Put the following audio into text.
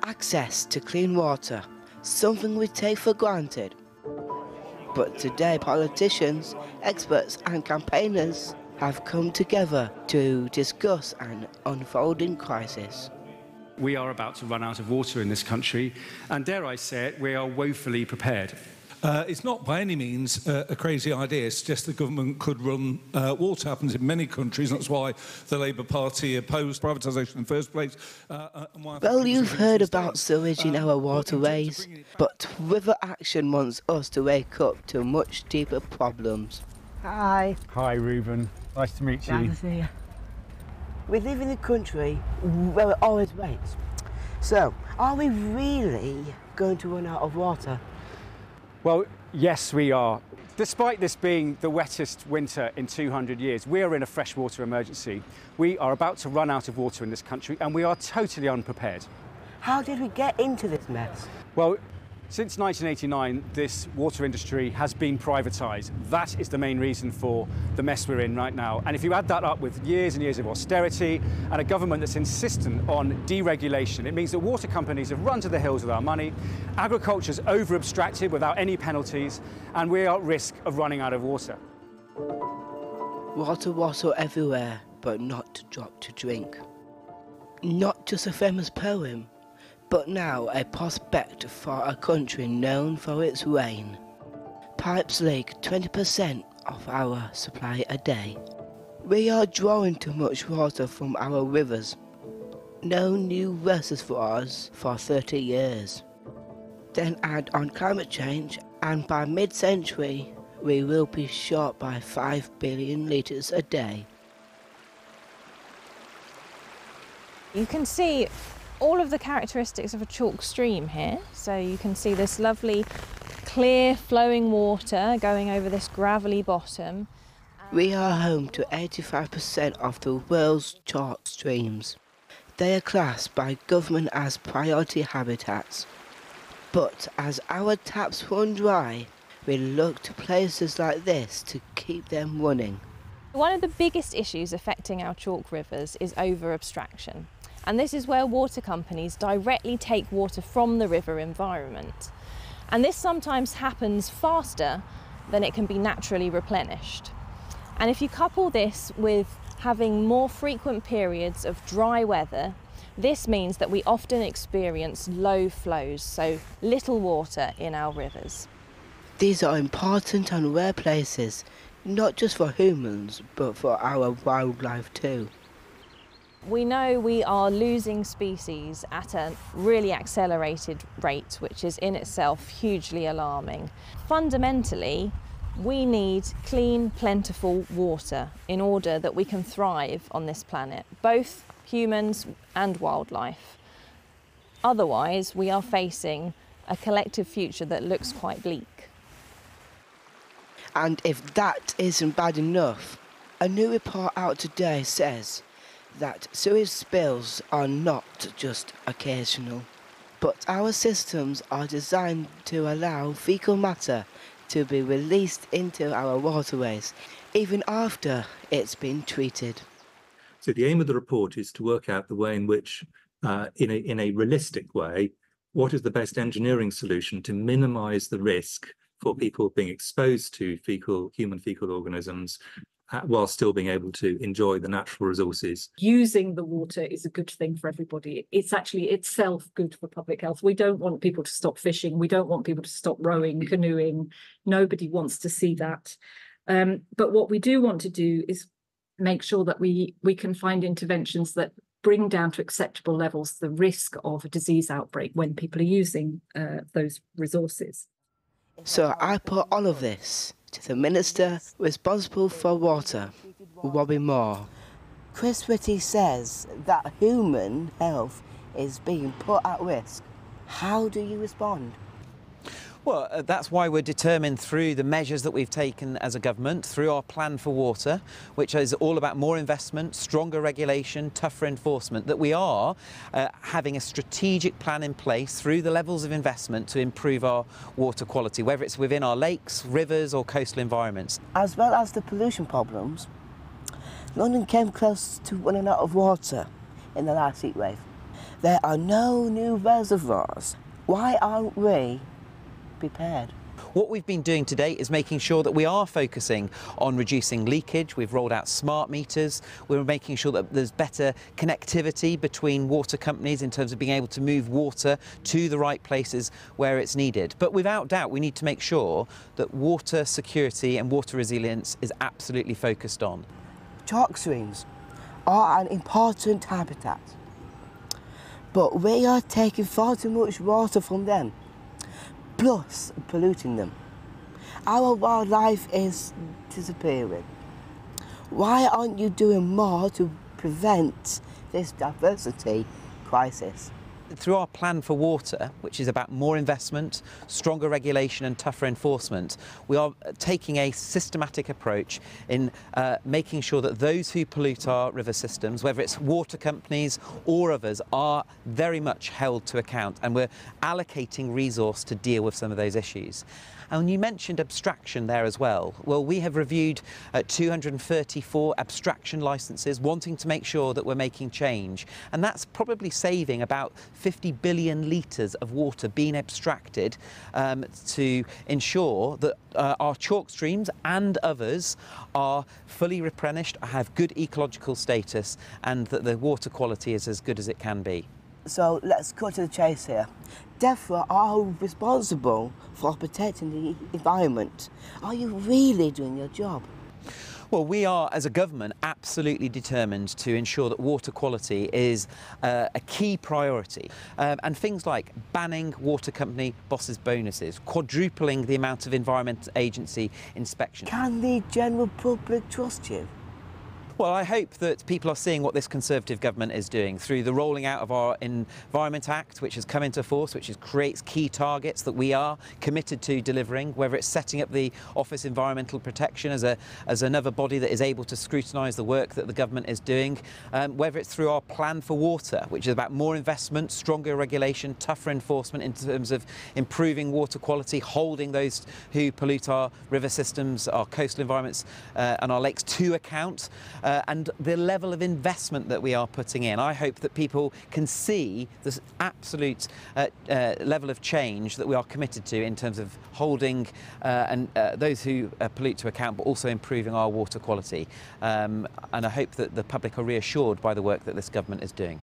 access to clean water, something we take for granted. But today politicians, experts and campaigners have come together to discuss an unfolding crisis. We are about to run out of water in this country, and dare I say it, we are woefully prepared. It's not by any means a crazy idea. It's just the government could run water. Happens in many countries. That's why the Labour Party opposed privatisation in the first place. Well, you've heard about sewage in our waterways, but River Action wants us to wake up to much deeper problems. Hi. Hi, Ruben. Nice to meet you. Nice to see you. We live in a country where it always rains. So, are we really going to run out of water? Well, yes, we are. Despite this being the wettest winter in 200 years, we are in a freshwater emergency. We are about to run out of water in this country, and we are totally unprepared. How did we get into this mess? Well, since 1989, this water industry has been privatised. That is the main reason for the mess we're in right now. And if you add that up with years and years of austerity and a government that's insistent on deregulation, it means that water companies have run to the hills with our money, agriculture's over-abstracted without any penalties, and we are at risk of running out of water. Water everywhere, but not a drop to drink. Not just a famous poem, but now a prospect for a country known for its rain. Pipes leak 20% of our supply a day. We are drawing too much water from our rivers. No new reservoirs for 30 years. Then add on climate change, and by mid-century we will be short by 5 billion litres a day. You can see all of the characteristics of a chalk stream here. So you can see this lovely clear flowing water going over this gravelly bottom. We are home to 85% of the world's chalk streams. They are classed by government as priority habitats. But as our taps run dry, we look to places like this to keep them running. One of the biggest issues affecting our chalk rivers is over-abstraction. And this is where water companies directly take water from the river environment. And this sometimes happens faster than it can be naturally replenished. And if you couple this with having more frequent periods of dry weather, this means that we often experience low flows, so little water in our rivers. These are important and rare places, not just for humans, but for our wildlife too. We know we are losing species at a really accelerated rate, which is in itself hugely alarming. Fundamentally, we need clean, plentiful water in order that we can thrive on this planet, both humans and wildlife. Otherwise, we are facing a collective future that looks quite bleak. And if that isn't bad enough, a new report out today says that sewage spills are not just occasional, but our systems are designed to allow fecal matter to be released into our waterways, even after it's been treated. So the aim of the report is to work out the way in which, in a realistic way, what is the best engineering solution to minimise the risk for people being exposed to human fecal organisms while still being able to enjoy the natural resources. Using the water is a good thing for everybody. It's actually itself good for public health. We don't want people to stop fishing. We don't want people to stop rowing, canoeing. Nobody wants to see that. But what we do want to do is make sure that we can find interventions that bring down to acceptable levels the risk of a disease outbreak when people are using those resources. So I put all of this to the Minister responsible for water, Robbie Moore. Chris Whitty says that human health is being put at risk. How do you respond? Well, that's why we're determined through the measures that we've taken as a government, through our plan for water, which is all about more investment, stronger regulation, tougher enforcement, that we are having a strategic plan in place through the levels of investment to improve our water quality, whether it's within our lakes, rivers or coastal environments. As well as the pollution problems, London came close to running out of water in the last heat wave. There are no new reservoirs. Why aren't we prepared? What we've been doing today is making sure that we are focusing on reducing leakage. We've rolled out smart meters. We're making sure that there's better connectivity between water companies in terms of being able to move water to the right places where it's needed. But without doubt, we need to make sure that water security and water resilience is absolutely focused on. Chalk streams are an important habitat, but we are taking far too much water from them, plus polluting them. Our wildlife is disappearing. Why aren't you doing more to prevent this diversity crisis? Through our plan for water, which is about more investment, stronger regulation and tougher enforcement, we are taking a systematic approach in making sure that those who pollute our river systems, whether it's water companies or others, are very much held to account, and we're allocating resource to deal with some of those issues. And you mentioned abstraction there as well. Well, we have reviewed 234 abstraction licences, wanting to make sure that we're making change. And that's probably saving about 50 billion litres of water being abstracted to ensure that our chalk streams and others are fully replenished, have good ecological status, and that the water quality is as good as it can be. So let's cut to the chase here. DEFRA are responsible for protecting the environment. Are you really doing your job? Well, we are, as a government, absolutely determined to ensure that water quality is a key priority. And things like banning water company bosses' bonuses, quadrupling the amount of Environment Agency inspections. Can the general public trust you? Well, I hope that people are seeing what this Conservative government is doing through the rolling out of our Environment Act, which has come into force, which creates key targets that we are committed to delivering, whether it's setting up the Office Environmental Protection as another body that is able to scrutinise the work that the government is doing, whether it's through our plan for water, which is about more investment, stronger regulation, tougher enforcement in terms of improving water quality, holding those who pollute our river systems, our coastal environments and our lakes to account. And the level of investment that we are putting in. I hope that people can see the absolute level of change that we are committed to in terms of holding those who pollute to account, but also improving our water quality. And I hope that the public are reassured by the work that this government is doing.